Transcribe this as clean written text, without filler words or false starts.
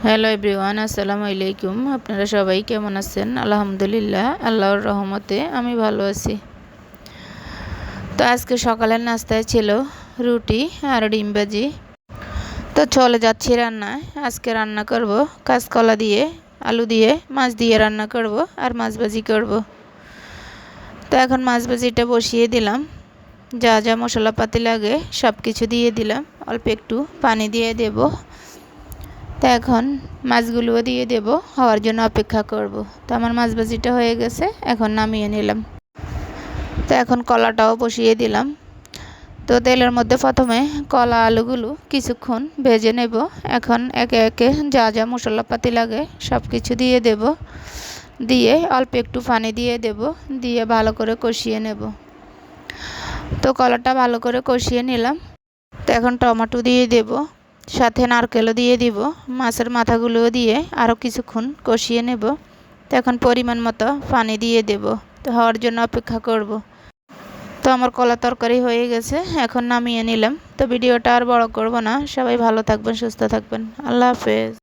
Hello everyone, আসসালামু আলাইকুম। আপনারা সবাই কেমন আছেন? আলহামদুলিল্লাহ, আল্লাহর রহমতে আমি ভালো আছি। তো আজকে সকালের নাস্তায় ছিল রুটি আর ডিম ভাজি। তো চলে যাচ্ছি রান্নায়। আজকে রান্না করব কাঁচকলা দিয়ে, আলু দিয়ে, মাছ দিয়ে রান্না করব আর মাছ ভাজি করব। তো এখন মাছ ভাজিটা বসিয়ে দিলাম। যা যা মশলাপাতি লাগে সব কিছু দিয়ে দিলাম। অল্প একটু পানি দিয়ে দেব। তো এখন মাছগুলোও দিয়ে দেব, হওয়ার জন্য অপেক্ষা করব। তো আমার মাছ ভাজিটা হয়ে গেছে, এখন নামিয়ে নিলাম। তো এখন কলাটাও বসিয়ে দিলাম। তো তেলের মধ্যে প্রথমে কলা আলুগুলো কিছুক্ষণ ভেজে নেব। এখন একে একে যা যা মশলাপাতি লাগে সব কিছু দিয়ে দেব। দিয়ে অল্প একটু পানি দিয়ে দেব, দিয়ে ভালো করে কষিয়ে নেব। তো কলাটা ভালো করে কষিয়ে নিলাম। তো এখন টমেটো দিয়ে দেব, সাথে নারকেলও দিয়ে দিব। মাছের মাথাগুলোও দিয়ে আরও কিছুক্ষণ কষিয়ে নেব। তো এখন পরিমাণ মতো পানি দিয়ে দেব। তো হওয়ার জন্য অপেক্ষা করব। তো আমার কলা তরকারি হয়ে গেছে, এখন নামিয়ে নিলাম। তো ভিডিওটা আর বড় করব না। সবাই ভালো থাকবেন, সুস্থ থাকবেন। আল্লাহ হাফেজ।